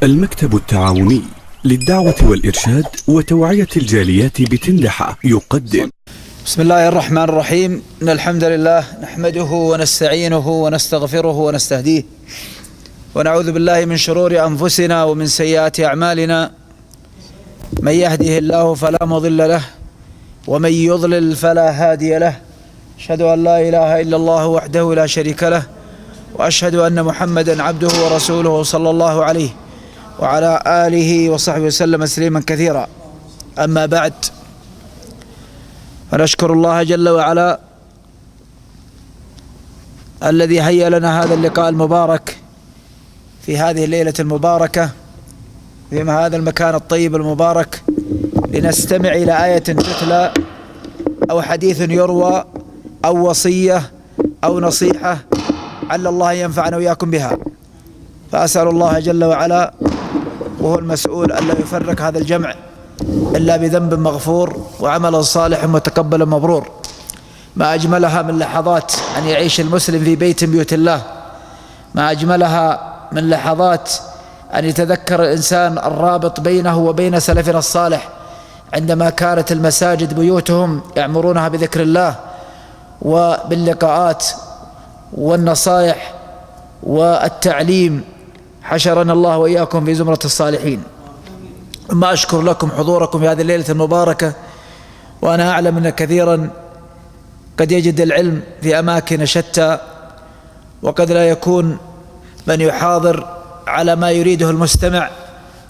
المكتب التعاوني للدعوة والإرشاد وتوعية الجاليات بتندحة يقدم. بسم الله الرحمن الرحيم. إن الحمد لله نحمده ونستعينه ونستغفره ونستهديه ونعوذ بالله من شرور أنفسنا ومن سيئات أعمالنا. من يهده الله فلا مضل له ومن يضلل فلا هادي له. أشهد أن لا إله إلا الله وحده لا شريك له، وأشهد أن محمدا عبده ورسوله صلى الله عليه وعلى آله وصحبه وسلم تسليما كثيرا. أما بعد، فنشكر الله جل وعلا الذي هيأ لنا هذا اللقاء المبارك في هذه الليلة المباركة في هذا المكان الطيب المبارك، لنستمع إلى آية تتلى أو حديث يروى أو وصية أو نصيحة عل الله ينفعنا وإياكم بها. فأسأل الله جل وعلا وهو المسؤول ألا يفرق هذا الجمع إلا بذنب مغفور وعمل صالح متقبل مبرور. ما أجملها من لحظات أن يعيش المسلم في بيت من بيوت الله، ما أجملها من لحظات أن يتذكر الإنسان الرابط بينه وبين سلفنا الصالح عندما كانت المساجد بيوتهم يعمرونها بذكر الله وباللقاءات والنصائح والتعليم. حشرنا الله وإياكم في زمرة الصالحين. ما أشكر لكم حضوركم في هذه الليلة المباركة، وأنا أعلم أن كثيرا قد يجد العلم في أماكن شتى، وقد لا يكون من يحاضر على ما يريده المستمع،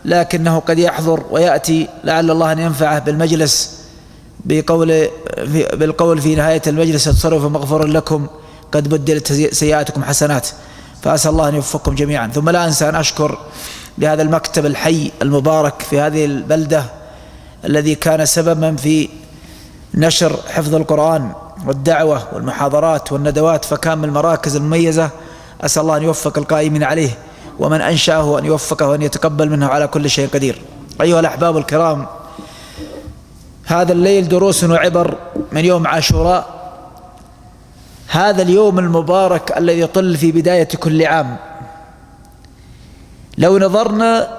لكنه قد يحضر ويأتي لعل الله أن ينفعه بالمجلس بالقول في نهاية المجلس: اتصرف مغفورا لكم قد بدلت سيئاتكم حسنات. فأسأل الله أن يوفقكم جميعا. ثم لا أنسى أن أشكر لهذا المكتب الحي المبارك في هذه البلدة الذي كان سببا في نشر حفظ القرآن والدعوة والمحاضرات والندوات، فكان من المراكز المميزة. أسأل الله أن يوفق القائمين عليه، ومن أنشأه أن يوفقه وأن يتقبل منه على كل شيء قدير. أيها الأحباب الكرام، هذا الليل دروس وعبر من يوم عاشوراء، هذا اليوم المبارك الذي يطل في بداية كل عام. لو نظرنا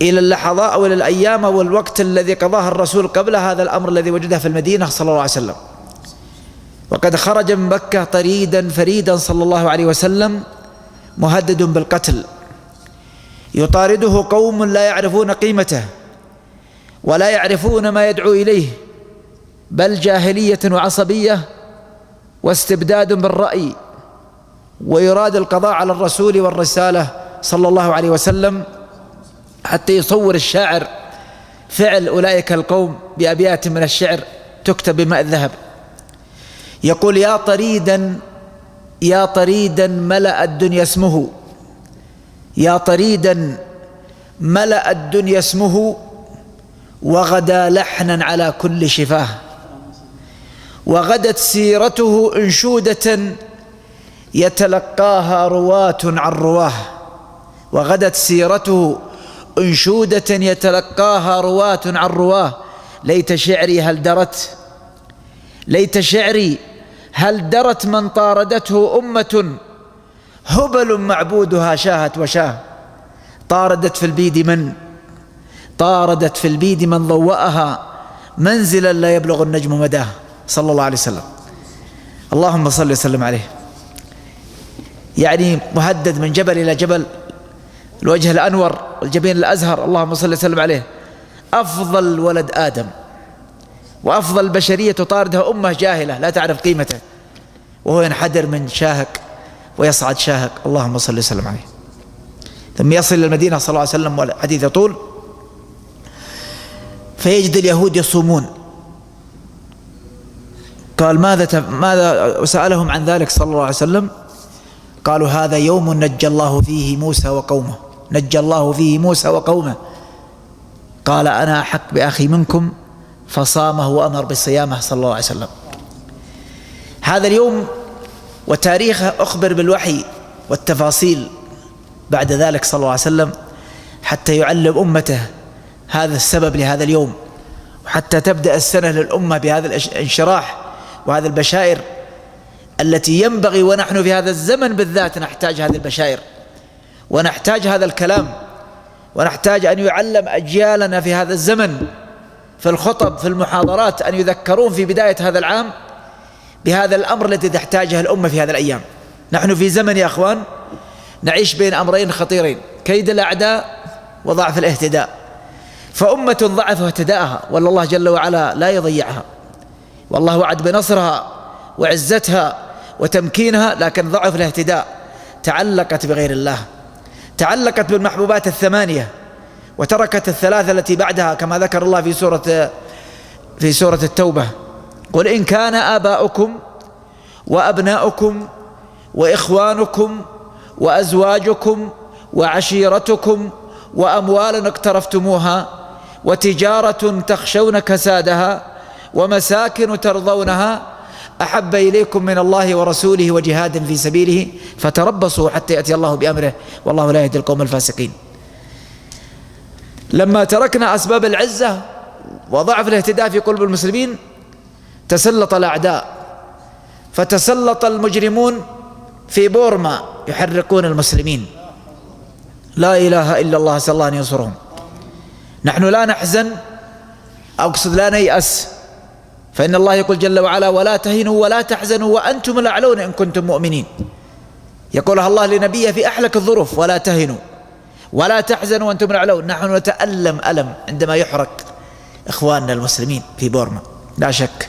إلى اللحظات أو إلى الأيام أو الوقت الذي قضاه الرسول قبل هذا الأمر الذي وجده في المدينة صلى الله عليه وسلم، وقد خرج من مكة طريدا فريدا صلى الله عليه وسلم مهدد بالقتل، يطارده قوم لا يعرفون قيمته ولا يعرفون ما يدعو إليه، بل جاهلية وعصبية واستبداد بالرأي، ويراد القضاء على الرسول والرسالة صلى الله عليه وسلم، حتى يصور الشاعر فعل أولئك القوم بأبيات من الشعر تكتب بماء الذهب. يقول: يا طريدا ملأ الدنيا اسمه، يا طريدا ملأ الدنيا اسمه، وغدا لحنا على كل شفاه، وغدت سيرته أنشودة يتلقاها رواة عن رواه، وغدت سيرته أنشودة يتلقاها رواة عن رواه. ليت شعري هل درت، ليت شعري هل درت من طاردته أمة هبل معبودها شاهت وشاه. طاردت في البيد من ضوأها منزلا لا يبلغ النجم مداه، صلى الله عليه وسلم. اللهم صل وسلم عليه. يعني مهدد من جبل إلى جبل، الوجه الأنور والجبين الأزهر، اللهم صل وسلم عليه. أفضل ولد آدم وأفضل البشرية تطاردها أمة جاهلة لا تعرف قيمته، وهو ينحدر من شاهق ويصعد شاهق، اللهم صل وسلم عليه. ثم يصل إلى المدينة صلى الله عليه وسلم، والحديث يطول، فيجد اليهود يصومون. قال: ماذا سألهم عن ذلك صلى الله عليه وسلم؟ قالوا: هذا يوم نجى الله فيه موسى وقومه، نجى الله فيه موسى وقومه. قال: أنا أحق بأخي منكم، فصامه وأمر بصيامه صلى الله عليه وسلم. هذا اليوم وتاريخه أخبر بالوحي والتفاصيل بعد ذلك صلى الله عليه وسلم، حتى يعلم أمته هذا السبب لهذا اليوم، وحتى تبدأ السنة للأمة بهذا الانشراح وهذه البشائر التي ينبغي ونحن في هذا الزمن بالذات نحتاج هذه البشائر. ونحتاج هذا الكلام، ونحتاج أن يعلم أجيالنا في هذا الزمن في الخطب في المحاضرات أن يذكرون في بداية هذا العام بهذا الأمر الذي تحتاجه الأمة في هذه الأيام. نحن في زمن يا أخوان نعيش بين أمرين خطيرين: كيد الأعداء وضعف الاهتداء. فأمة ضعف اهتداءها ولا الله جل وعلا لا يضيعها، والله وعد بنصرها وعزتها وتمكينها، لكن ضعف الاهتداء، تعلقت بغير الله، تعلقت بالمحبوبات الثمانية وتركت الثلاثة التي بعدها، كما ذكر الله في سورة التوبة: قل إن كان آباؤكم وأبناؤكم وإخوانكم وأزواجكم وعشيرتكم وأموال اقترفتموها وتجارة تخشون كسادها ومساكن ترضونها أحب إليكم من الله ورسوله وجهاد في سبيله فتربصوا حتى يأتي الله بأمره والله لا يهدي القوم الفاسقين. لما تركنا أسباب العزة وضعف الاهتداء في قلوب المسلمين تسلط الأعداء، فتسلط المجرمون في بورما يحرقون المسلمين. لا إله إلا الله، أسأل الله أن ينصرهم. نحن لا نحزن، أقصد لا نيأس، فإن الله يقول جل وعلا: ولا تهنوا ولا تحزنوا وأنتم الأعلون إن كنتم مؤمنين. يقولها الله لنبيه في أحلك الظروف: ولا تهنوا ولا تحزنوا وأنتم الأعلون. نحن نتألم ألم عندما يحرق إخواننا المسلمين في بورما، لا شك،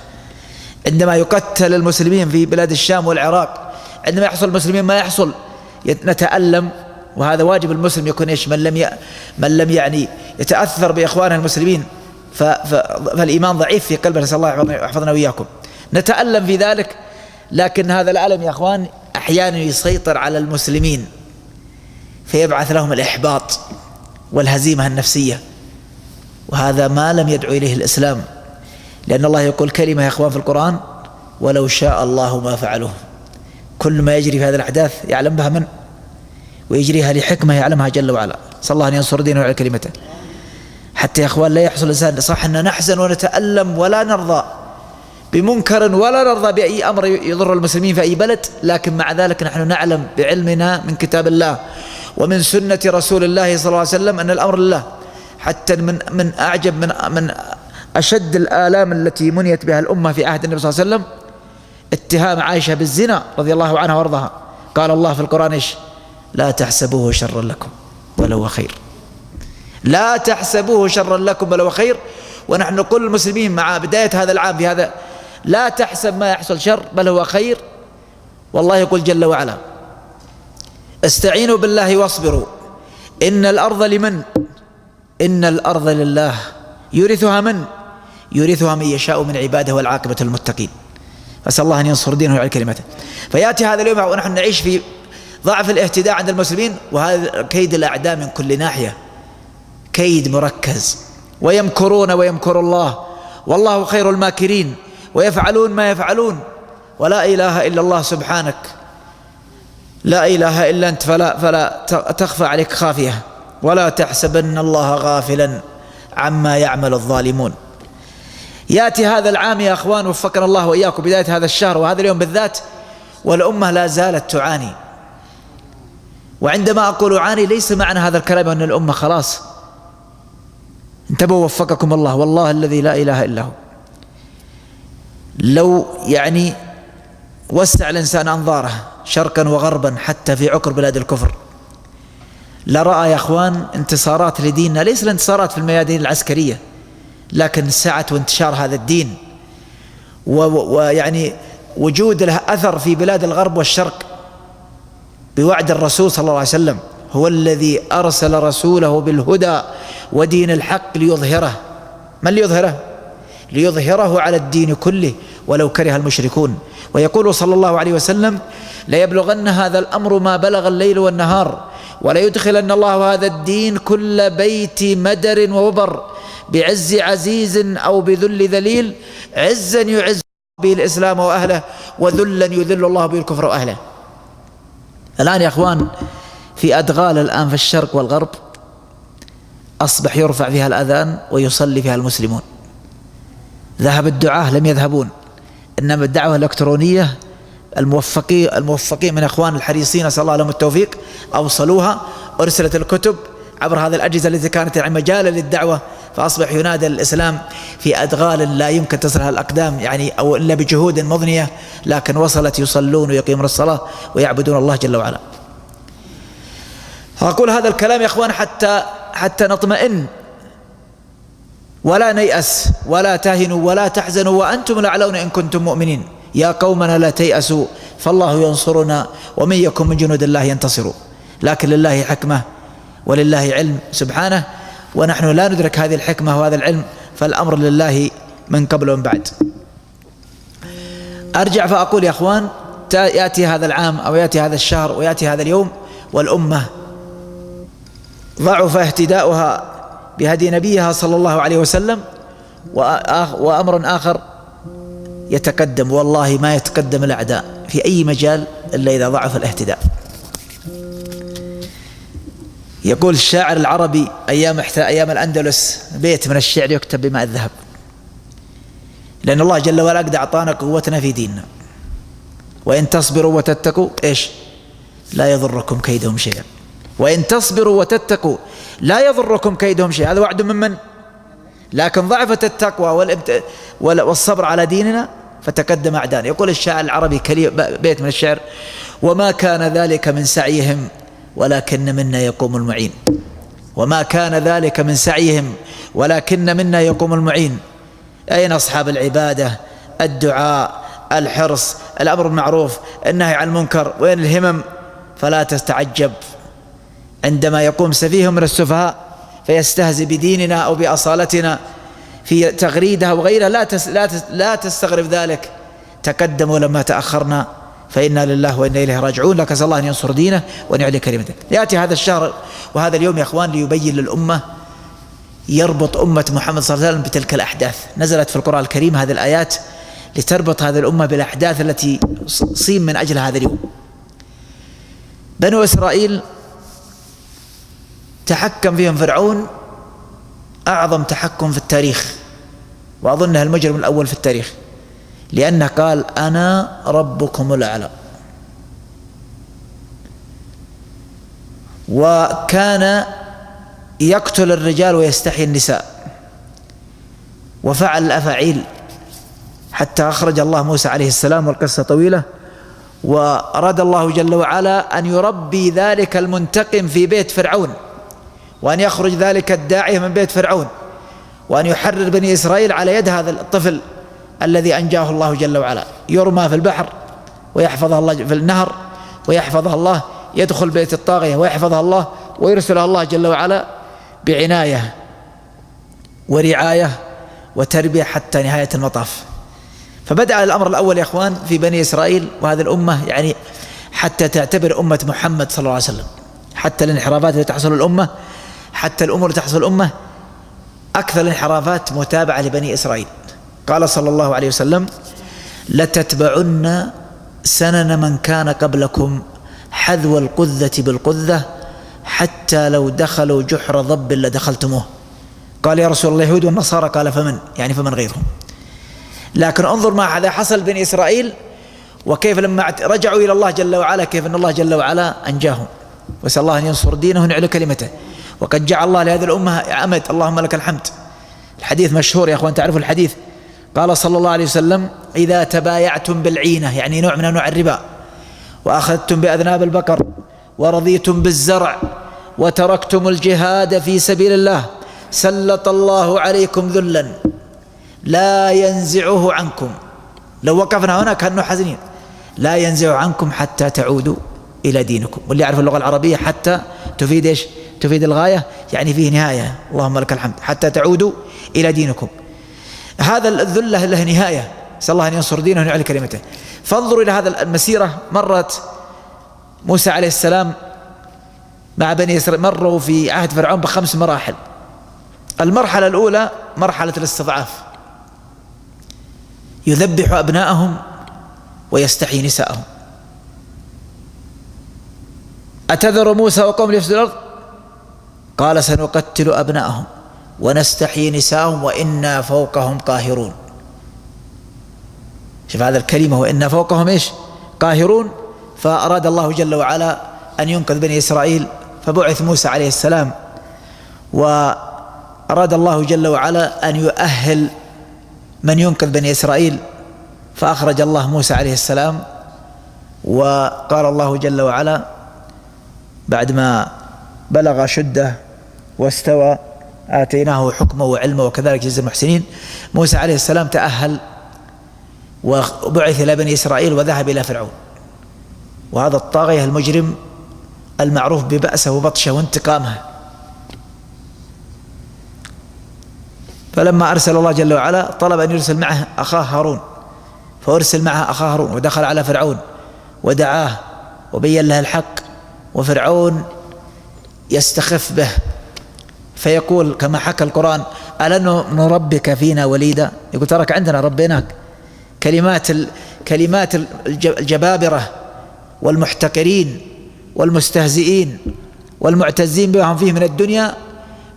عندما يقتل المسلمين في بلاد الشام والعراق، عندما يحصل المسلمين ما يحصل نتألم. وهذا واجب المسلم يكون إيش؟ من لم يعني يتأثر بإخوانه المسلمين فالإيمان ضعيف في قلبه، نسأل الله يحفظنا وإياكم. نتألم في ذلك، لكن هذا الألم يا أخوان أحيانا يسيطر على المسلمين فيبعث لهم الإحباط والهزيمة النفسية، وهذا ما لم يدعو إليه الإسلام، لأن الله يقول كلمة يا أخوان في القرآن: ولو شاء الله ما فعلوه. كل ما يجري في هذه الأحداث يعلم بها من، ويجريها لحكمة يعلمها جل وعلا. صلى الله أن ينصر دينه وعلى كلمته. حتى يا أخوان لا يحصل الإنسان، صح أننا نحزن ونتألم ولا نرضى بمنكر ولا نرضى بأي أمر يضر المسلمين في أي بلد، لكن مع ذلك نحن نعلم بعلمنا من كتاب الله ومن سنة رسول الله صلى الله عليه وسلم أن الأمر لله. حتى من أعجب من أشد الآلام التي منيت بها الأمة في عهد النبي صلى الله عليه وسلم اتهام عائشة بالزنا رضي الله عنها وارضاها. قال الله في القرآن إيش؟ لا تحسبوه شرا لكم بل هو خير. لا تحسبوه شرا لكم بل هو خير. ونحن نقول للمسلمين مع بداية هذا العام في هذا: لا تحسب ما يحصل شر بل هو خير. والله يقول جل وعلا: استعينوا بالله واصبروا إن الأرض لمن؟ إن الأرض لله يورثها من؟ يورثها من يشاء من عباده والعاقبة للمتقين. فأسأل الله أن ينصر دينه ويعلي كلمته. فيأتي هذا اليوم ونحن نعيش في ضعف الاهتداء عند المسلمين، وهذا كيد الأعداء من كل ناحية، كيد مركز، ويمكرون ويمكر الله والله خير الماكرين، ويفعلون ما يفعلون، ولا إله إلا الله سبحانك، لا إله إلا أنت فلا تخفى عليك خافية، ولا تحسبن الله غافلا عما يعمل الظالمون. يأتي هذا العام يا أخوان وفقنا الله وإياكم بداية هذا الشهر وهذا اليوم بالذات والأمة لا زالت تعاني. وعندما أقول عاني ليس معنى هذا الكلام أن الأمة خلاص انتبهوا وفقكم الله، والله الذي لا إله إلا هو لو يعني وسع الإنسان أنظاره شرقا وغربا حتى في عقر بلاد الكفر لرأى يا أخوان انتصارات لديننا، ليس الانتصارات في الميادين العسكرية لكن سعة وانتشار هذا الدين ويعني وجود له أثر في بلاد الغرب والشرق بوعد الرسول صلى الله عليه وسلم. هو الذي أرسل رسوله بالهدى ودين الحق ليظهره. من ليظهره؟ ليظهره على الدين كله ولو كره المشركون. ويقول صلى الله عليه وسلم: ليبلغن هذا الأمر ما بلغ الليل والنهار وليدخلن الله هذا الدين كل بيت مدر ووبر بعز عزيز أو بذل ذليل، عزا يعز به الإسلام وأهله وذلا يذل الله به الكفر وأهله. الآن يا أخوان في أدغال الآن في الشرق والغرب أصبح يرفع فيها الأذان ويصلي فيها المسلمون. ذهب الدعاة لم يذهبون، إنما الدعوة الإلكترونية الموفقين من أخوان الحريصين أسأل الله لهم التوفيق أوصلوها أرسلت الكتب عبر هذه الأجهزة التي كانت يعني مجالا للدعوة، فأصبح ينادى الإسلام في أدغال لا يمكن تصلها الأقدام يعني أو إلا بجهود مضنية، لكن وصلت يصلون ويقيمون الصلاة ويعبدون الله جل وعلا. أقول هذا الكلام يا إخوان حتى نطمئن ولا نيأس ولا تهنوا ولا تحزنوا وأنتم الأعلون إن كنتم مؤمنين. يا قومنا لا تيأسوا فالله ينصرنا ومن يكن من جنود الله ينتصر. لكن لله حكمة ولله علم سبحانه، ونحن لا ندرك هذه الحكمة وهذا العلم، فالأمر لله من قبل ومن بعد. أرجع فأقول يا أخوان، يأتي هذا العام أو يأتي هذا الشهر ويأتي هذا اليوم والأمة ضعف اهتداؤها بهدي نبيها صلى الله عليه وسلم، وأمر آخر يتقدم، والله ما يتقدم الأعداء في أي مجال إلا إذا ضعف الاهتداء. يقول الشاعر العربي أيام الأندلس بيت من الشعر يكتب بماء الذهب، لأن الله جل وعلا قد أعطانا قوتنا في ديننا، وإن تصبروا وتتقوا إيش لا يضركم كيدهم شيئا، وإن تصبروا وتتقوا لا يضركم كيدهم شيئا. هذا وعد من لكن ضعفت التقوى والصبر على ديننا فتقدم أعدانا. يقول الشاعر العربي بيت من الشعر: وما كان ذلك من سعيهم ولكن منا يقوم المعين. وما كان ذلك من سعيهم ولكن منا يقوم المعين. أين أصحاب العبادة، الدعاء، الحرص، الأمر بالمعروف، النهي عن المنكر؟ وين الهمم؟ فلا تستعجب عندما يقوم سفيه من السفهاء فيستهزئ بديننا أو بأصالتنا في تغريدها وغيرها، لا تستغرب ذلك. تقدموا لما تأخرنا فإنا لله وإنا إليه راجعون. لك أسأل الله أن ينصر دينه وأن يعلي كلمته. يأتي هذا الشهر وهذا اليوم يا إخوان ليبين للأمة، يربط أمة محمد صلى الله عليه وسلم بتلك الأحداث. نزلت في القرآن الكريم هذه الآيات لتربط هذه الأمة بالأحداث التي صيم من أجل هذا اليوم. بنو إسرائيل تحكم فيهم فرعون أعظم تحكم في التاريخ، وأظنها المجرم الأول في التاريخ، لأنه قال أنا ربكم الأعلى. وكان يقتل الرجال ويستحيي النساء، وفعل الأفاعيل حتى أخرج الله موسى عليه السلام، والقصة طويلة. وأراد الله جل وعلا أن يربي ذلك المنتقم في بيت فرعون، وأن يخرج ذلك الداعية من بيت فرعون، وأن يحرر بني إسرائيل على يد هذا الطفل الذي أنجاه الله جل وعلا. يرمى في البحر ويحفظها الله، في النهر ويحفظها الله، يدخل بيت الطاغية ويحفظها الله، ويرسلها الله جل وعلا بعناية ورعاية وتربية حتى نهاية المطاف. فبدأ الأمر الأول يا إخوان في بني إسرائيل وهذه الأمة، يعني حتى تعتبر أمة محمد صلى الله عليه وسلم، حتى الانحرافات التي تحصل الأمة، حتى الأمور التي تحصل الأمة، أكثر الانحرافات متابعة لبني إسرائيل. قال صلى الله عليه وسلم: لتتبعن سنن من كان قبلكم حذو القذة بالقذة حتى لو دخلوا جحر ضب لدخلتموه. قال يا رسول الله اليهود والنصارى؟ قال فمن؟ يعني فمن غيرهم. لكن انظر ما هذا حصل بني إسرائيل، وكيف لما رجعوا إلى الله جل وعلا كيف أن الله جل وعلا أنجاهم، وسأل الله أن ينصر دينه ويعلي كلمته. وقد جعل الله لهذه الأمة عمد، اللهم لك الحمد. الحديث مشهور يا أخوان، تعرفوا الحديث. قال صلى الله عليه وسلم: إذا تبايعتم بالعينة، يعني نوع من أنواع الربا، وأخذتم بأذناب البقر، ورضيتم بالزرع، وتركتم الجهاد في سبيل الله، سلط الله عليكم ذلا لا ينزعه عنكم. لو وقفنا هنا كأنه حزنين، لا ينزع عنكم حتى تعودوا إلى دينكم. واللي يعرف اللغة العربية حتى تفيد إيش؟ تفيد الغاية، يعني فيه نهاية. اللهم لك الحمد، حتى تعودوا إلى دينكم. هذا الذلة له نهاية، نسأل الله أن ينصر دينه ويعلي كلمته. فانظروا إلى هذا المسيرة. مرت موسى عليه السلام مع بني إسرائيل، مروا في عهد فرعون ب5 مراحل. المرحلة الأولى مرحلة الاستضعاف، يذبح أبناءهم ويستحيي نساءهم. أتذر موسى وقوم ليفسدوا الأرض؟ قال سنقتل أبناءهم ونستحيي نساءهم وإنا فوقهم قاهرون. شوف هذا الكلمة، وإنا فوقهم إيش؟ قاهرون. فأراد الله جل وعلا أن ينقذ بني إسرائيل، فبعث موسى عليه السلام، وأراد الله جل وعلا أن يؤهل من ينقذ بني إسرائيل، فأخرج الله موسى عليه السلام. وقال الله جل وعلا بعدما بلغ شده واستوى آتيناه حكمه وعلمه وكذلك جزاء المحسنين. موسى عليه السلام تأهل وبعث إلى بني إسرائيل وذهب إلى فرعون، وهذا الطاغية المجرم المعروف ببأسه وبطشه وانتقامه. فلما أرسل الله جل وعلا طلب أن يرسل معه أخاه هارون، فأرسل معه أخاه هارون ودخل على فرعون ودعاه وبين له الحق، وفرعون يستخف به فيقول كما حكى القرآن: ألن نربك فينا وليدا؟ يقول ترك عندنا ربيناك. كلمات الجبابرة والمحتقرين والمستهزئين والمعتزين بما هم فيه من الدنيا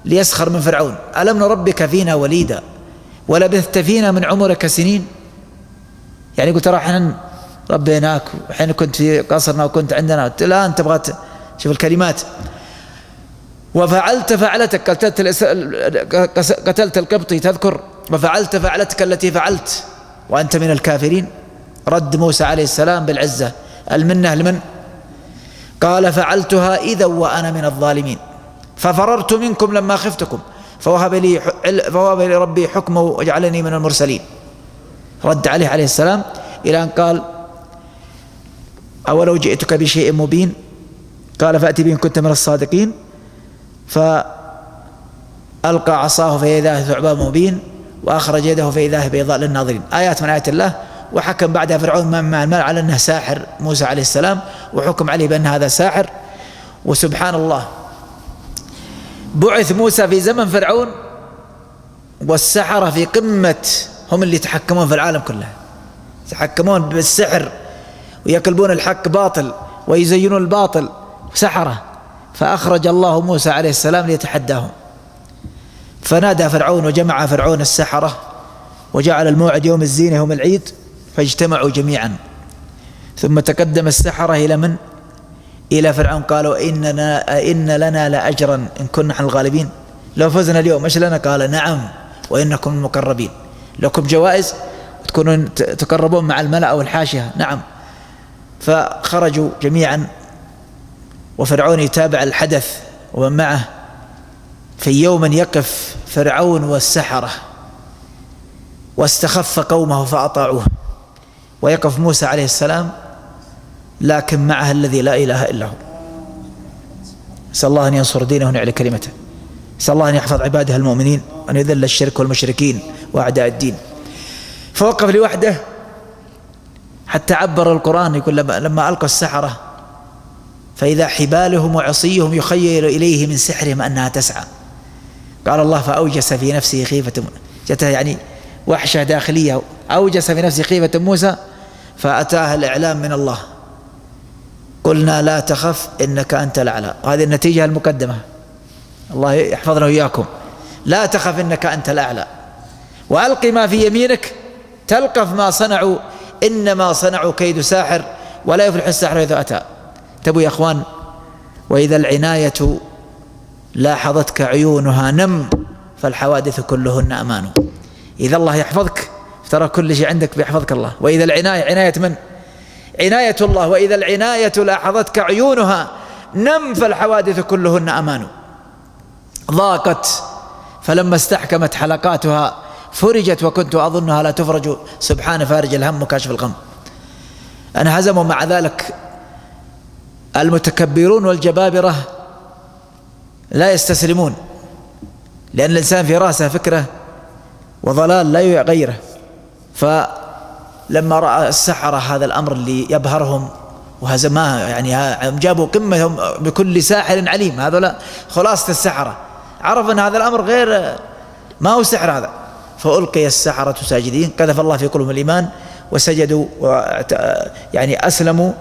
ليسخر من فرعون. ألم نربك فينا وليدا ولبثت فينا من عمرك سنين؟ يعني يقول ترى احنا ربيناك وحين كنت في قصرنا وكنت عندنا، لا أنت بغيت. شوف الكلمات. وفعلت فعلتك، قتلت القبطي تذكر، وفعلت فعلتك التي فعلت وأنت من الكافرين. رد موسى عليه السلام بالعزة المنة لمن؟ قال: فعلتها إذا وأنا من الظالمين، ففررت منكم لما خفتكم فوهب لي ربي حكمه وجعلني من المرسلين. رد عليه السلام إلى أن قال: أولو جئتك بشيء مبين؟ قال: فأتي به إن كنت من الصادقين. فألقى عصاه فإذا هي ثعبان مبين، وأخرج يده فإذا هي بيضاء للناظرين. آيات من آيات الله. وحكم بعدها فرعون مع المال على أنه ساحر موسى عليه السلام، وحكم عليه بأن هذا ساحر. وسبحان الله، بعث موسى في زمن فرعون والسحرة في قمة، هم اللي يتحكمون في العالم كله، يتحكمون بالسحر ويقلبون الحق باطل ويزينون الباطل، سحرة. فأخرج الله موسى عليه السلام ليتحداهم، فنادى فرعون وجمع فرعون السحرة وجعل الموعد يوم الزينة يوم العيد، فاجتمعوا جميعا. ثم تقدم السحرة إلى من؟ إلى فرعون. قالوا: إن لنا لأجرا إن كنا نحن الغالبين، لو فزنا اليوم إيش لنا؟ قال: نعم وإنكم المقربين، لكم جوائز وتكونون تقربون مع الملأ أو الحاشية. نعم. فخرجوا جميعا وفرعون يتابع الحدث ومن معه. في يوم يقف فرعون والسحرة واستخف قومه فأطاعوه، ويقف موسى عليه السلام لكن معه الذي لا إله إلا هو. نسأل الله أن ينصر دينه ونعلي كلمته، نسأل الله أن يحفظ عباده المؤمنين وأن يذل الشرك والمشركين وأعداء الدين. فوقف لوحده حتى عبر القرآن، يقول لما ألقى السحرة فإذا حبالهم وعصيهم يخيل إليه من سحرهم أنها تسعى. قال الله: فأوجس في نفسه خيفة، جاءته يعني وحشة داخلية، أوجس في نفسه خيفة موسى فأتاه الإعلام من الله: قلنا لا تخف إنك أنت الأعلى. هذه النتيجة المقدمة، الله يحفظنا وإياكم. لا تخف إنك أنت الأعلى، وألق ما في يمينك تلقف ما صنعوا إنما صنعوا كيد ساحر ولا يفلح الساحر إذا أتى. تبوا يا أخوان، وإذا العناية لاحظتك عيونها نم فالحوادث كلهن أمان. إذا الله يحفظك ترى كل شيء عندك بيحفظك الله. وإذا العناية، عناية من؟ عناية الله. وإذا العناية لاحظتك عيونها نم فالحوادث كلهن أمان. ضاقت فلما استحكمت حلقاتها فرجت وكنت أظنها لا تفرج، سبحان فارج الهم وكاشف الغم. انهزموا مع ذلك المتكبرون والجبابرة لا يستسلمون، لأن الإنسان في رأسه فكرة وضلال لا يغيره. فلما رأى السحرة هذا الأمر اللي يبهرهم وهزماه، يعني جابوا قمتهم بكل ساحر عليم، هذا خلاصة السحرة، عرف أن هذا الأمر غير، ما هو سحر هذا. فألقي السحرة ساجدين، قذف الله في قلوبهم الإيمان وسجدوا يعني أسلموا.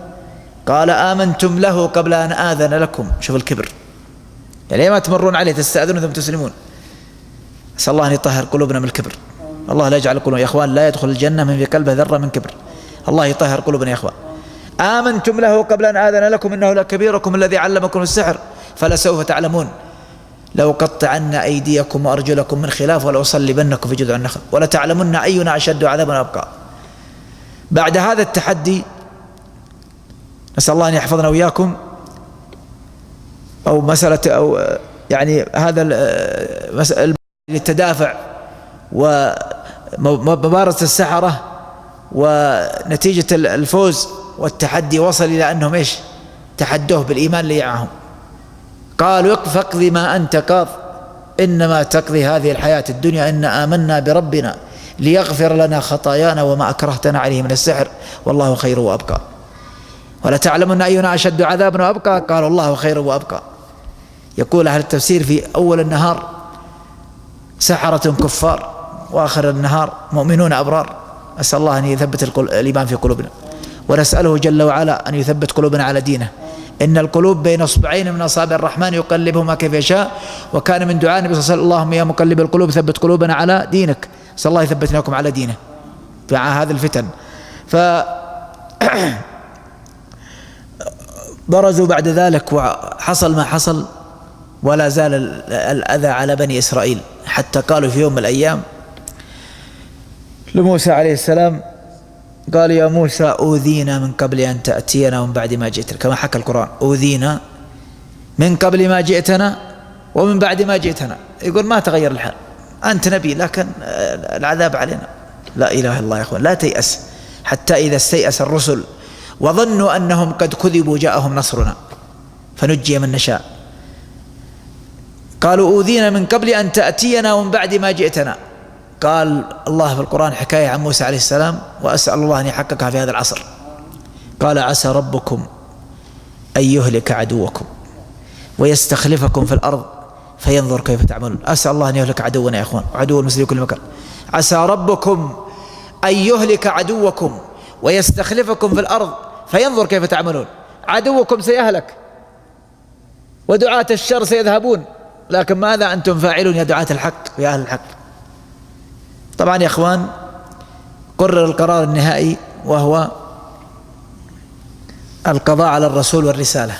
قال: آمنتم له قبل أن آذن لكم. شوف الكبر، يعني ما تمرون عليه تستأذنون ثم تسلمون. أسأل الله أن يطهر قلوبنا من الكبر. الله لا يجعل قلوبنا يا إخوان لا يدخل الجنة من في قلبه ذرة من كبر. الله يطهر قلوبنا يا إخوان. آمنتم له قبل أن آذن لكم إنه لكبيركم الذي علمكم السحر فلسوف تعلمون لأقطعن أيديكم وأرجلكم من خلاف ولأصلبنكم في جذوع النخل ولتعلمن أينا أشد عذابا وأبقى. بعد هذا التحدي نسأل الله أن يحفظنا وإياكم، أو مسألة أو يعني هذا التدافع ومبارزة السحرة ونتيجة الفوز والتحدي وصل إلى أنهم إيش؟ تحدوه بالإيمان اللي معهم. قالوا فاقضي ما أنت قاض إنما تقضي هذه الحياة الدنيا إنا آمنا بربنا ليغفر لنا خطايانا وما أكرهتنا عليه من السحر والله خير وأبقى. ولتعلمن أينا أشد عذابا وأبقى قالوا الله خير وأبقى. يقول أهل التفسير في أول النهار سحرة كفار وآخر النهار مؤمنون أبرار. أسأل الله أن يثبت الإيمان في قلوبنا، ونسأله جل وعلا أن يثبت قلوبنا على دينه. إن القلوب بين أصبعين من أصابع الرحمن يقلبهما كيف يشاء، وكان من دعاء النبي صلى الله عليه وسلم اللهم يا مقلب القلوب ثبت قلوبنا على دينك. أسأل الله يثبتناكم على دينه مع هذه الفتن. برزوا بعد ذلك وحصل ما حصل، ولا زال الأذى على بني إسرائيل، حتى قالوا في يوم من الأيام لموسى عليه السلام قال يا موسى أوذينا من قبل أن تأتينا ومن بعد ما جئتنا، كما حكى القرآن أوذينا من قبل ما جئتنا ومن بعد ما جئتنا. يقول ما تغير الحال، أنت نبي لكن العذاب علينا. لا إله إلا الله يا أخوان، لا تيأس حتى إذا استيأس الرسل وظنوا أنهم قد كذبوا جاءهم نصرنا فنجي من نشاء. قالوا أوذينا من قبل أن تأتينا ومن بعد ما جئتنا. قال الله في القرآن حكاية عن موسى عليه السلام، وأسأل الله أن يحققها في هذا العصر. قال عسى ربكم أن يهلك عدوكم ويستخلفكم في الأرض فينظر كيف تعملون. أسأل الله أن يهلك عدونا يا أخوان وعدو المسلمين في كل مكان. عسى ربكم أن يهلك عدوكم ويستخلفكم في الأرض فينظر كيف تعملون. عدوكم سيهلك ودعاة الشر سيذهبون، لكن ماذا أنتم فاعلون يا دعاة الحق ويا أهل الحق؟ طبعا يا أخوان قرر القرار النهائي، وهو القضاء على الرسول والرسالة.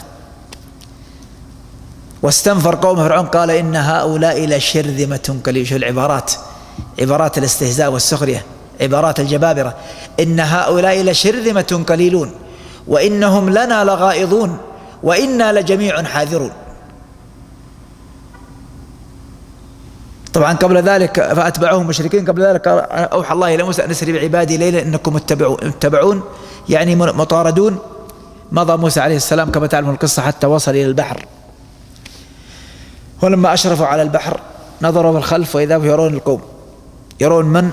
واستنفر قوم فرعون قال إن هؤلاء لشرذمة قليلون. شوف العبارات، عبارات الاستهزاء والسخرية، عبارات الجبابرة. إن هؤلاء لشرذمة قليلون وإنهم لنا لغائظون وإنا لجميع حاذرون. طبعا قبل ذلك فأتبعوهم مشركين. قبل ذلك أوحى الله إلى موسى أن اسر بعبادي ليلا إنكم متبعون يعني مطاردون. مضى موسى عليه السلام كما تعلمون القصة حتى وصل إلى البحر، ولما أشرفوا على البحر نظروا في الخلف وإذا يرون القوم. يرون من؟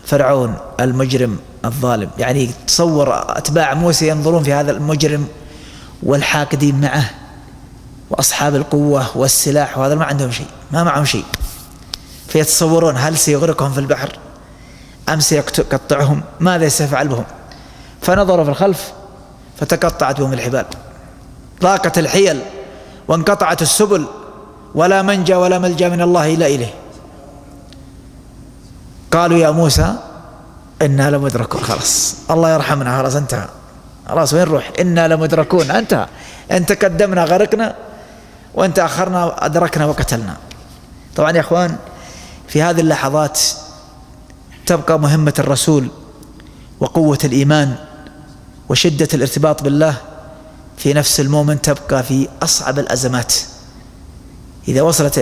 فرعون المجرم الظالم. يعني تصور أتباع موسى ينظرون في هذا المجرم والحاقدين معه وأصحاب القوة والسلاح، وهذا ما عندهم شيء، ما معهم شيء، فيتصورون هل سيغرقهم في البحر أم سيقطعهم، ماذا سيفعل بهم؟ فنظروا في الخلف فتقطعت بهم الحبال، ضاقت الحيل وانقطعت السبل، ولا منجى ولا ملجأ من الله إلا إليه. قالوا يا موسى إنا لمدركون. خلاص الله يرحمنا، خلاص انتهى، خلاص وين نروح؟ إنا لمدركون، انتهى. انت قدمنا غرقنا وانت أخرنا أدركنا وقتلنا. طبعا يا أخوان في هذه اللحظات تبقى مهمة الرسول وقوة الإيمان وشدة الارتباط بالله في نفس المومنت تبقى في أصعب الأزمات. إذا وصلت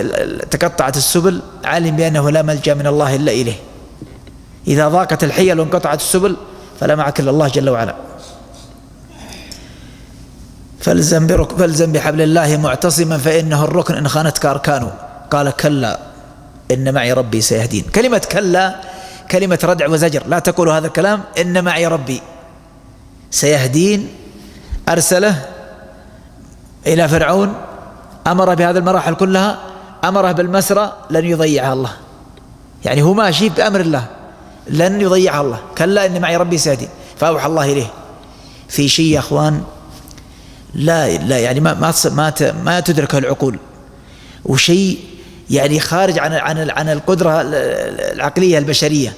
تقطعت السبل علم بأنه لا ملجأ من الله إلا إليه. إذا ضاقت الحيل وانقطعت السبل فلا معك إلا الله جل وعلا. فالزم بحبل الله معتصما فإنه الركن إن خانتك أركانه. قال كلا إن معي ربي سيهدين. كلمة كلا كلمة ردع وزجر، لا تقولوا هذا الكلام. إن معي ربي سيهدين. أرسله إلى فرعون، أمره بهذه المراحل كلها، أمره بالمسرى، لن يضيعها الله. يعني هو ماشي بأمر الله، لن يضيعها الله. كلا إن معي ربي سيهدين. فأوحى الله إليه في شيء يا أخوان لا يعني ما تدركه العقول، وشيء يعني خارج عن القدرة العقلية البشرية.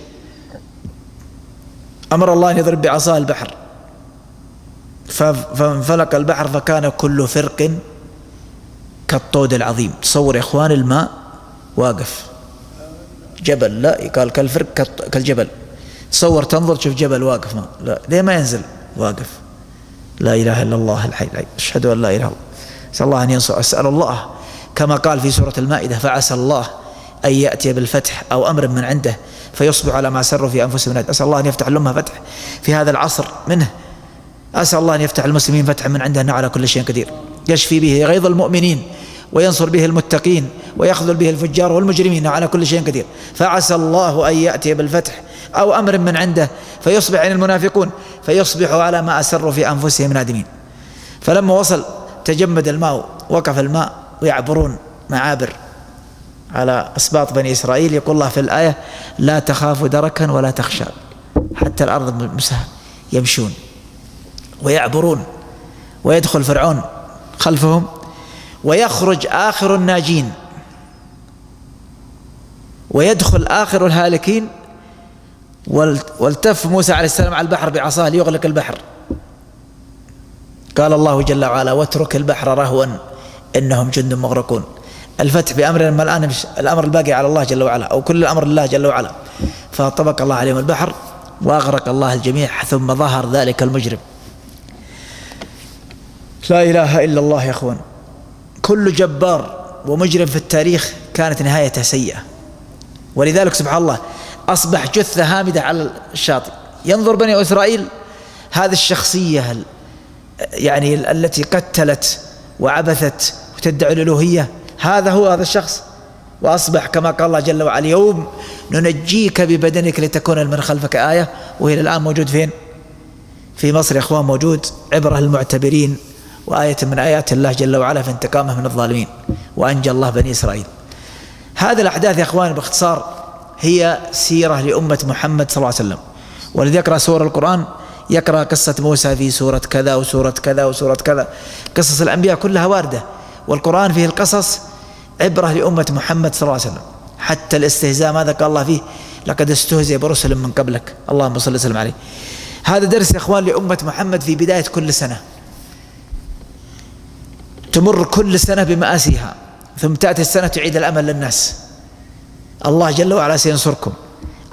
أمر الله أن يضرب بعصاه البحر فانفلق البحر فكان كل فرق كالطود العظيم. تصور يا إخوان الماء واقف، جبل لا قال كالفرق كالجبل. تصور تنظر تشوف جبل واقف، ما لا ليه ما ينزل واقف. لا إله إلا الله الحي العليم، أشهد أن لا إله إلا الله. أسأل الله أن ينصر. أسأل الله كما قال في سورة المائدة فعسى الله أن يأتي بالفتح أو أمر من عنده فيصبح على ما سروا في أنفسهم نادمين. أسأل الله أن يفتح الأمة فتح في هذا العصر منه. أسأل الله أن يفتح المسلمين فتح من عنده أنه على كل شيء قدير، يشفي به غيظ المؤمنين وينصر به المتقين ويخذل به الفجار والمجرمين، على كل شيء قدير. فعسى الله أن يأتي بالفتح أو أمر من عنده فيصبح عن المنافقون فيصبحوا على ما أسروا في أنفسهم نادمين. فلما وصل تجمد الماء، وقف الماء ويعبرون معابر على أسباط بني إسرائيل. يقول الله في الآية لا تخافوا دركا ولا تخشى، حتى الأرض مسهى يمشون ويعبرون، ويدخل فرعون خلفهم ويخرج آخر الناجين ويدخل آخر الهالكين. والتف موسى عليه السلام على البحر بعصاه ليغلق البحر. قال الله جل وعلا واترك البحر رهوا إنهم جند مغرقون. الفتح بأمر، لما الآن مش الأمر الباقي على الله جل وعلا، أو كل الأمر لله جل وعلا. فطبق الله عليهم البحر وأغرق الله الجميع، ثم ظهر ذلك المجرم. لا إله إلا الله يا أخوان. كل جبار ومجرم في التاريخ كانت نهايته سيئة، ولذلك سبحان الله أصبح جثة هامدة على الشاطئ. ينظر بني إسرائيل هذه الشخصية يعني التي قتلت وعبثت وتدعي الألوهية، هذا الشخص. وأصبح كما قال الله جل وعلا اليوم ننجيك ببدنك لتكون لمن خلفك آية. وهي الآن موجود فين؟ في مصر يا أخوان، موجود عبرة للمعتبرين وآية من آيات الله جل وعلا في انتقامه من الظالمين، وأنجى الله بني إسرائيل. هذه الأحداث يا أخوان باختصار هي سيرة لأمة محمد صلى الله عليه وسلم. ولذلك يقرأ سورة القرآن يقرأ قصة موسى في سورة كذا وسورة كذا وسورة كذا. قصص الأنبياء كلها واردة، والقرآن فيه القصص عبرة لأمة محمد صلى الله عليه وسلم. حتى الاستهزاء ماذا قال الله فيه؟ لقد استهزئ برسل من قبلك، اللهم صل وسلم عليه. هذا درس يا إخوان لأمة محمد في بداية كل سنة. تمر كل سنة بمآسيها، ثم تأتي السنة تعيد الأمل للناس. الله جل وعلا سينصركم،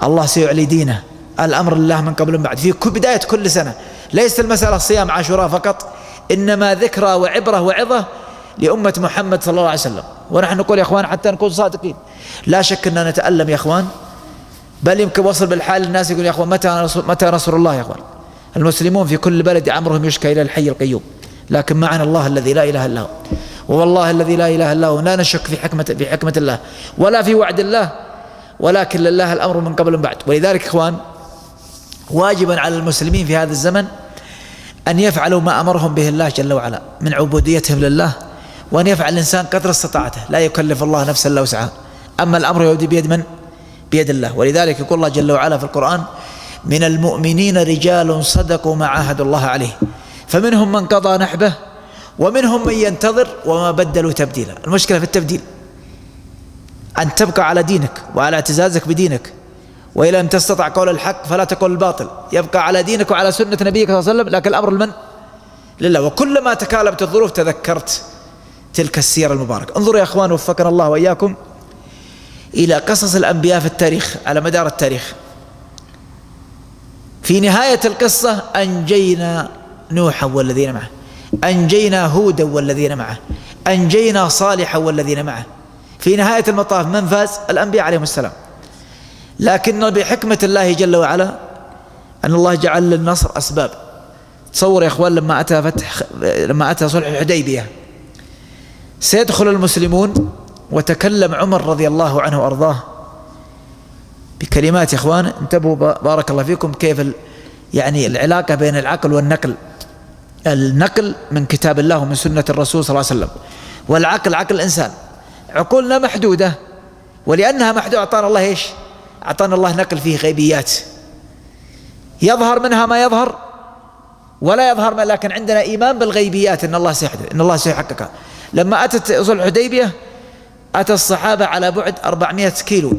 الله سيعلي دينه، الأمر لله من قبل ومن بعد. في بداية كل سنة ليست المسألة صيام عاشوراء فقط، إنما ذكرى وعبرة وعظة لأمة محمد صلى الله عليه وسلم. ونحن نقول يا إخوان حتى نكون صادقين، لا شك أننا نتألم يا إخوان، بل يمكن وصل بالحال الناس يقول يا إخوان متى نصر الله يا إخوان. المسلمون في كل بلد أمرهم يشكى إلى الحي القيوم، لكن معنا الله الذي لا إله إلا هو. والله الذي لا إله إلا هو لا نشك في حكمة الله ولا في وعد الله، ولكن لله الأمر من قبل ومن بعد. ولذلك إخوان واجبا على المسلمين في هذا الزمن أن يفعلوا ما أمرهم به الله جل وعلا من عبوديتهم لله، وأن يفعل الإنسان قدر استطاعته، لا يكلف الله نفسا إلا وسعها. أما الأمر يودي بيد من؟ بيد الله. ولذلك يقول الله جل وعلا في القرآن من المؤمنين رجال صدقوا ما عاهدوا الله عليه فمنهم من قضى نحبه ومنهم من ينتظر وما بدلوا تبديلا. المشكلة في التبديل، أن تبقى على دينك وعلى اعتزازك بدينك، وإذا لم تستطع قول الحق فلا تقول الباطل، يبقى على دينك وعلى سنة نبيك صلى الله عليه وسلم، لكن الأمر لمن؟ لله. وكلما تكالبت الظروف تذكرت تلك السيرة المباركة. انظروا يا أخوان وفقنا الله وإياكم إلى قصص الأنبياء في التاريخ على مدار التاريخ. في نهاية القصة أنجينا نوحا والذين معه، أنجينا هودا والذين معه، أنجينا صالحا والذين معه. في نهاية المطاف من فاز؟ الأنبياء عليهم السلام. لكن بحكمة الله جل وعلا أن الله جعل للنصر أسباب. تصور يا أخوان لما أتى صلح الحديبية سيدخل المسلمون، وتكلم عمر رضي الله عنه وأرضاه بكلمات. يا إخوان انتبهوا بارك الله فيكم كيف يعني العلاقة بين العقل والنقل. النقل من كتاب الله ومن سنة الرسول صلى الله عليه وسلم، والعقل عقل الإنسان. عقولنا محدودة، ولأنها محدودة أعطانا الله إيش؟ أعطانا الله نقل فيه غيبيات يظهر منها ما يظهر ولا يظهر ما، لكن عندنا إيمان بالغيبيات أن الله سيحدث، أن الله سيحققها. لما أتت صلح الحديبية أتى الصحابة على بعد 400 كيلو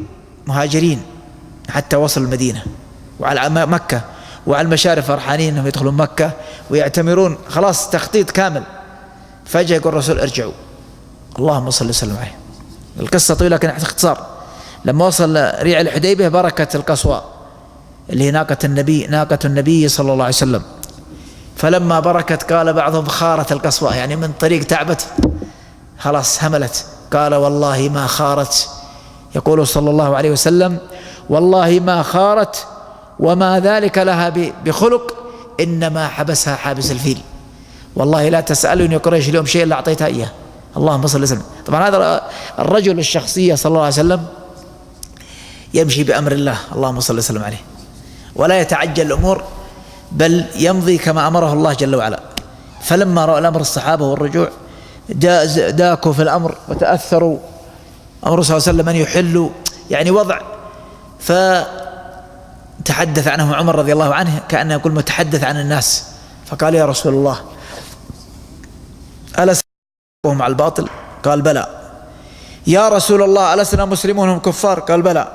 مهاجرين حتى وصلوا المدينة وعلى مكة، وعلى المشارف فرحانين أنهم يدخلون مكة ويعتمرون، خلاص تخطيط كامل. فجأة يقول الرسول ارجعوا، اللهم صل وسلم عليه. القصة طويلة لكن اختصار. لما وصل ريع الحديبية بركت القصواء اللي هي ناقة النبي صلى الله عليه وسلم. فلما بركت قال بعضهم خارت القصواء، يعني من طريق تعبت خلاص هملت. قال والله ما خارت، يقول صلى الله عليه وسلم والله ما خارت وما ذلك لها بخلق، إنما حبسها حابس الفيل. والله لا تسألني قريش اليوم شيء إلا أعطيتها إياه. اللهم صل وسلم. طبعا هذا الرجل الشخصية صلى الله عليه وسلم يمشي بأمر الله، اللهم صل وسلم عليه، ولا يتعجل الأمور بل يمضي كما أمره الله جل وعلا. فلما رأى الأمر الصحابة والرجوع داكوا في الأمر وتأثروا أمر صلى الله عليه وسلم أن يحلوا يعني وضع. فتحدث عنه عمر رضي الله عنه كأنه يقول متحدث عن الناس، فقال يا رسول الله ألسنا وهم على الباطل؟ قال بلى. يا رسول الله ألسنا مسلمون هم كفار؟ قال بلى.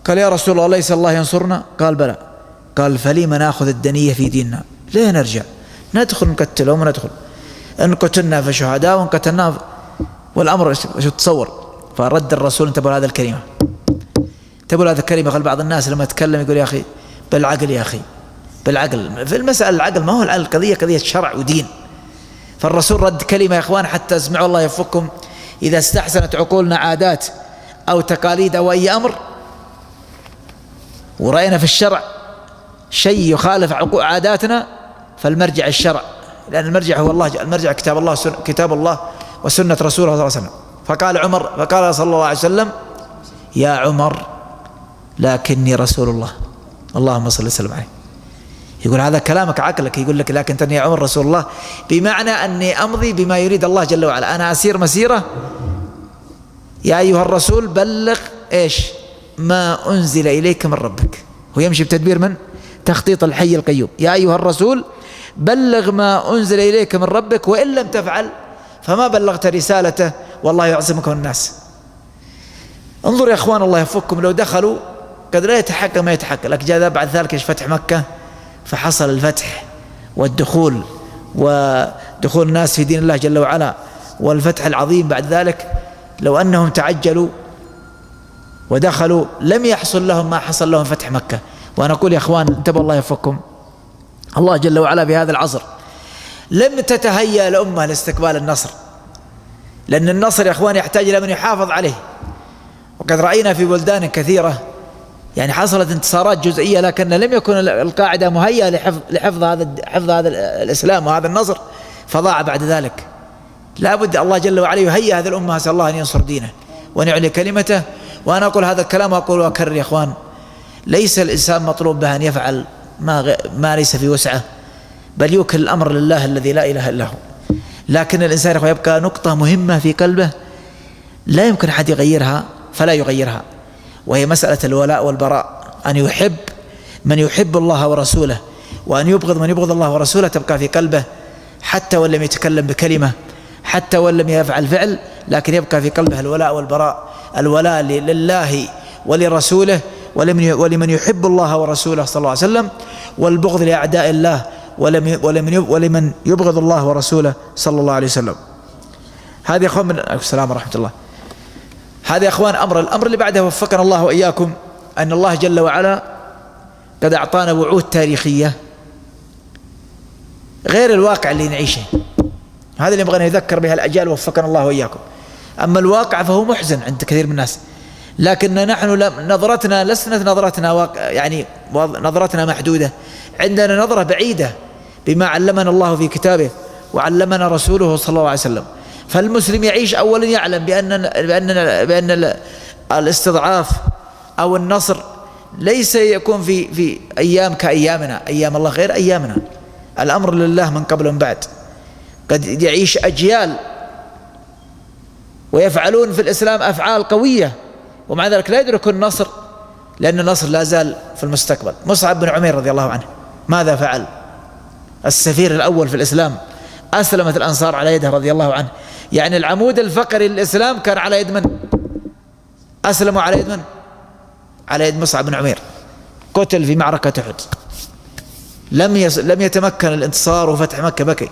قال يا رسول الله ليس الله ينصرنا؟ قال بلى. قال فلما نأخذ الدنية في ديننا؟ ليه نرجع ندخل نقتلهم وندخل، إن قتلنا فشهداء وإن قتلنا والأمر شو تصور. فرد الرسول انتبهوا هذا الكلمة، انتبهوا هذا الكلمة. قال بعض الناس لما يتكلم يقول يا أخي بالعقل، يا أخي بالعقل. في المسألة العقل ما هو القضية قضية شرع ودين. فالرسول رد كلمة يا إخوان حتى اسمعوا الله يفكم. إذا استحسنت عقولنا عادات أو تقاليد أو أي أمر ورأينا في الشرع شيء يخالف عاداتنا فالمرجع الشرع، لأن المرجع هو الله، المرجع كتاب الله وسنة رسوله صلى الله عليه وسلم. فقال صلى الله عليه وسلم يا عمر لكني رسول الله، اللهم صل وسلم عليه. يقول هذا كلامك عقلك يقول لك لكن أنت يا عمر رسول الله، بمعنى أني أمضي بما يريد الله جل وعلا، أنا أسير مسيرة. يا أيها الرسول بلغ إيش ما أنزل إليك من ربك. هو يمشي بتدبير من تخطيط الحي القيوم. يا أيها الرسول بلغ ما أنزل إليك من ربك وإن لم تفعل فما بلغت رسالته والله يعصمك من الناس. انظر يا أخوان الله يفكم، لو دخلوا قد لا يتحقق ما يتحقق، لكن جاء بعد ذلك فتح مكة فحصل الفتح والدخول ودخول الناس في دين الله جل وعلا والفتح العظيم بعد ذلك. لو أنهم تعجلوا ودخلوا لم يحصل لهم ما حصل لهم فتح مكة. وأنا أقول يا أخوان انتبهوا الله يفكم، الله جل وعلا في هذا العصر لم تتهيأ الأمة لاستقبال النصر، لأن النصر يا أخوان يحتاج إلى من يحافظ عليه. وقد رأينا في بلدان كثيرة يعني حصلت انتصارات جزئية لكن لم يكن القاعدة مهيئة لحفظ هذا الإسلام وهذا النصر فضاع بعد ذلك. لا بد الله جل وعلا يهيئ هذه الأمة، أسأل الله أن ينصر دينه وأن يعلي كلمته. وأنا أقول هذا الكلام وأقول وأكرر يا أخوان، ليس الإنسان مطلوب به أن يفعل ما ليس في وسعه، بل يوكل الأمر لله الذي لا إله إلا هو. لكن الإنسان يبقى نقطة مهمة في قلبه لا يمكن أحد يغيرها فلا يغيرها، وهي مسألة الولاء والبراء، أن يحب من يحب الله ورسوله وأن يبغض من يبغض الله ورسوله تبقى في قلبه، حتى وإن لم يتكلم بكلمة، حتى وإن لم يفعل فعل، لكن يبقى في قلبه الولاء والبراء. الولاء لله ولرسوله ولمن يحب الله ورسوله صلى الله عليه وسلم، والبغض لأعداء الله ولمن يبغض الله ورسوله صلى الله عليه وسلم. هذه يا أخوان من السلام ورحمة الله. هذا يا أخوان الأمر اللي بعده وفقنا الله وإياكم، أن الله جل وعلا قد أعطانا وعود تاريخية غير الواقع اللي نعيشه. هذا اللي يبغى نذكر بها الأجيال وفقنا الله وإياكم. أما الواقع فهو محزن عند كثير من الناس، لكن نحن نظرتنا لسنت نظرتنا يعني نظرتنا محدودة، عندنا نظرة بعيدة بما علمنا الله في كتابه وعلمنا رسوله صلى الله عليه وسلم. فالمسلم يعيش أولا يعلم بأن الاستضعاف أو النصر ليس يكون في أيام كأيامنا، أيام الله غير أيامنا، الأمر لله من قبل ومن بعد. قد يعيش أجيال ويفعلون في الإسلام أفعال قوية ومع ذلك لا يدركون النصر، لأن النصر لا زال في المستقبل. مصعب بن عمير رضي الله عنه ماذا فعل؟ السفير الأول في الإسلام، أسلمت الأنصار على يده رضي الله عنه. يعني العمود الفقري للإسلام كان على يد من؟ أسلموا على يد من؟ على يد مصعب بن عمير، قتل في معركة أحد. لم يتمكن الانتصار وفتح مكة بكي،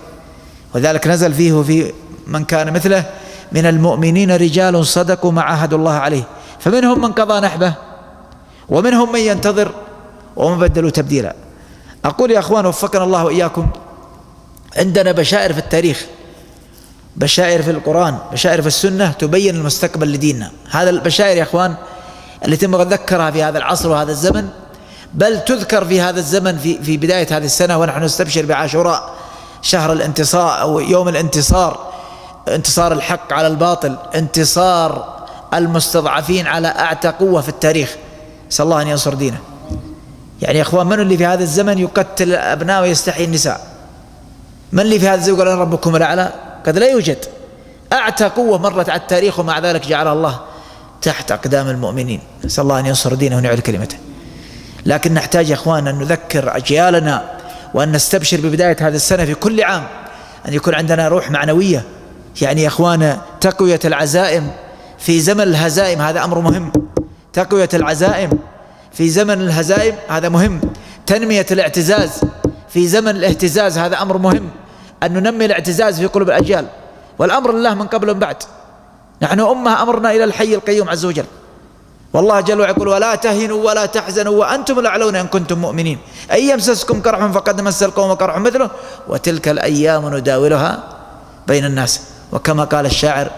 وذلك نزل فيه وفي من كان مثله من المؤمنين رجال صدقوا ما عاهدوا الله عليه، فمنهم من قضى نحبه ومنهم من ينتظر وما بدلوا تبديلا. أقول يا أخوان وفقنا الله وإياكم، عندنا بشائر في التاريخ، بشائر في القرآن، بشائر في السنة تبين المستقبل لديننا. هذا البشائر يا أخوان التي تم نذكرها في هذا العصر وهذا الزمن، بل تذكر في هذا الزمن في بداية هذه السنة ونحن نستبشر بعاشوراء، شهر الانتصار أو يوم الانتصار، انتصار الحق على الباطل، انتصار المستضعفين على أعتى قوة في التاريخ. نسأل الله أن ينصر دينه. يعني يا أخوان، من اللي في هذا الزمن يقتل الأبناء ويستحيي النساء؟ من اللي في هذا الزمن يقول أنا ربكم الأعلى؟ قد لا يوجد. أعتى قوة مرت على التاريخ ومع ذلك جعلها الله تحت أقدام المؤمنين. نسأل الله أن ينصر دينه ونعلي كلمته. لكن نحتاج يا أخوان أن نذكر أجيالنا وأن نستبشر ببداية هذه السنة في كل عام أن يكون عندنا روح معنوية. يعني يا أخوان تقوية العزائم في زمن الهزائم هذا أمر مهم. تقوية العزائم في زمن الهزائم هذا مهم. تنمية الاعتزاز في زمن الاهتزاز هذا أمر مهم. أن ننمي الاعتزاز في قلوب الأجيال، والأمر لله من قبل ومن بعد. نحن أمة أمرنا إلى الحي القيوم عز وجل، والله جل وعلا يقول ولا تهنوا ولا تحزنوا وأنتم الأعلون إن كنتم مؤمنين، أن يمسسكم قرح فقد مس القوم قرح مثله وتلك الأيام نداولها بين الناس. وكما قال الشاعر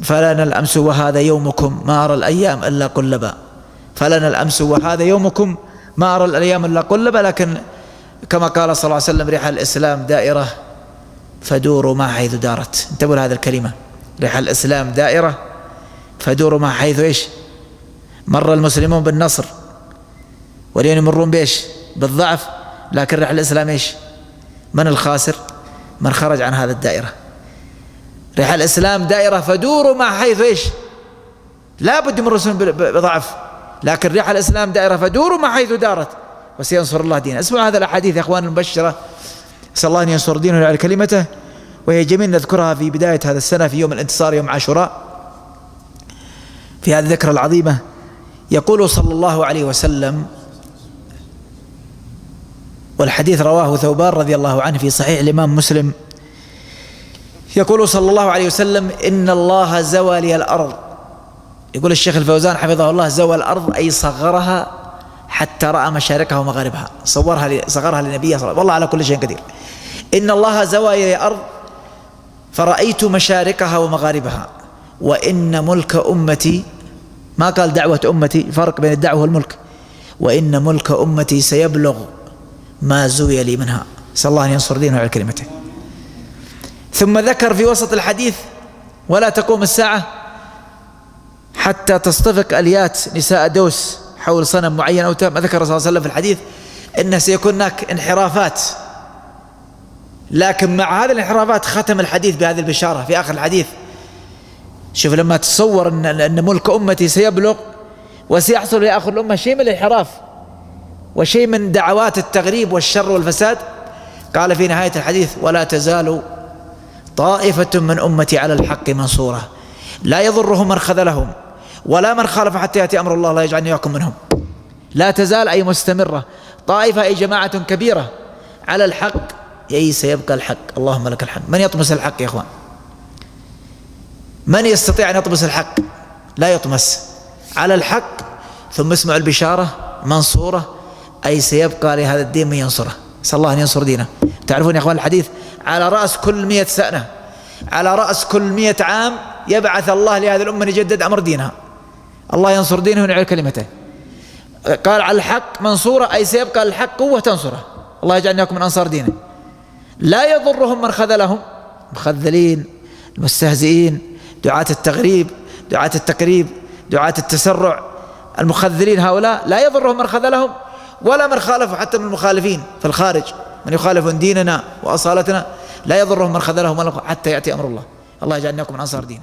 فلنا الأمس وهذا يومكم ما أرى الأيام إلا قلبا. فلنا الأمس وهذا يومكم ما أرى الأيام إلا قلبا. لكن كما قال صلى الله عليه وسلم ريح الإسلام دائرة فدوروا ما حيث دارت. انتبهوا لهذه الكلمة، ريح الإسلام دائرة فدوروا ما حيث إيش؟ مر المسلمون بالنصر واليوم يمرون بإيش؟ بالضعف. لكن ريح الإسلام إيش؟ من الخاسر؟ من خرج عن هذا الدائرة. ريح الإسلام دائرة فدوروا ما حيث إيش؟ لا بد يمرون بضعف، لكن ريح الإسلام دائرة فدوروا ما حيث دارت وسينصر الله دينه. اسمعوا هذا الأحاديث يا أخوان المبشرة، نسأل الله أن ينصر دينه على كلمته، وهي جميل نذكرها في بداية هذا السنة في يوم الانتصار يوم عاشوراء في هذه الذكرى العظيمة. يقول صلى الله عليه وسلم، والحديث رواه ثوبان رضي الله عنه في صحيح الإمام مسلم، يقول صلى الله عليه وسلم إن الله زوى لي الأرض. يقول الشيخ الفوزان حفظه الله زوى الأرض أي صغرها حتى رأى مشارقها ومغاربها، صغرها لنبيه صلى الله عليه وسلم، والله على كل شيء قدير. إن الله زوى لي الأرض فرأيت مشارقها ومغاربها وإن ملك أمتي، ما قال دعوة أمتي، فرق بين الدعوة والملك، وإن ملك أمتي سيبلغ ما زوي لي منها. نسأل الله أن ينصر دينه على كلمته. ثم ذكر في وسط الحديث ولا تقوم الساعة حتى تصطفق أليات نساء دوس حول صنم معين أو ما ذكر صلى الله عليه وسلم في الحديث إنه سيكون هناك انحرافات. لكن مع هذه الانحرافات ختم الحديث بهذه البشارة في آخر الحديث. شوف لما تصور أن ملك أمتي سيبلغ وسيحصل في آخر الأمة شيء من الانحراف وشيء من دعوات التغريب والشر والفساد، قال في نهاية الحديث ولا تزال طائفة من أمتي على الحق منصورة لا يضرهم من خذلهم ولا من خالف حتى يأتي أمر الله لا يجعلني وياكم منهم. لا تزال أي مستمرة، طائفة أي جماعة كبيرة على الحق، أي سيبقى الحق. اللهم لك الحمد. من يطمس الحق يا إخوان؟ من يستطيع أن يطمس الحق؟ لا يطمس على الحق. ثم اسمعوا البشارة منصورة أي سيبقى لهذا الدين من ينصره. نسأل الله أن ينصر دينه. تعرفون يا إخوان الحديث على رأس كل 100 سنة، على رأس كل 100 عام يبعث الله لهذه الأمة يجدد أمر دينها. الله ينصر دينه ونعلي كلمته. قال على الحق منصورة أي سيبقى الحق قوة تنصره. الله يجعلنا من أنصار دينه. لا يضرهم من خذلهم، مخذلين المستهزئين، دعاة التغريب، دعاة التقريب، دعاة التسرع، المخذلين هؤلاء لا يضرهم من خذلهم ولا من خالفوا، حتى من المخالفين في الخارج من يخالفون ديننا وأصالتنا لا يضرهم من خذلهم حتى يأتي أمر الله. الله يجعلنا من أنصار دينه.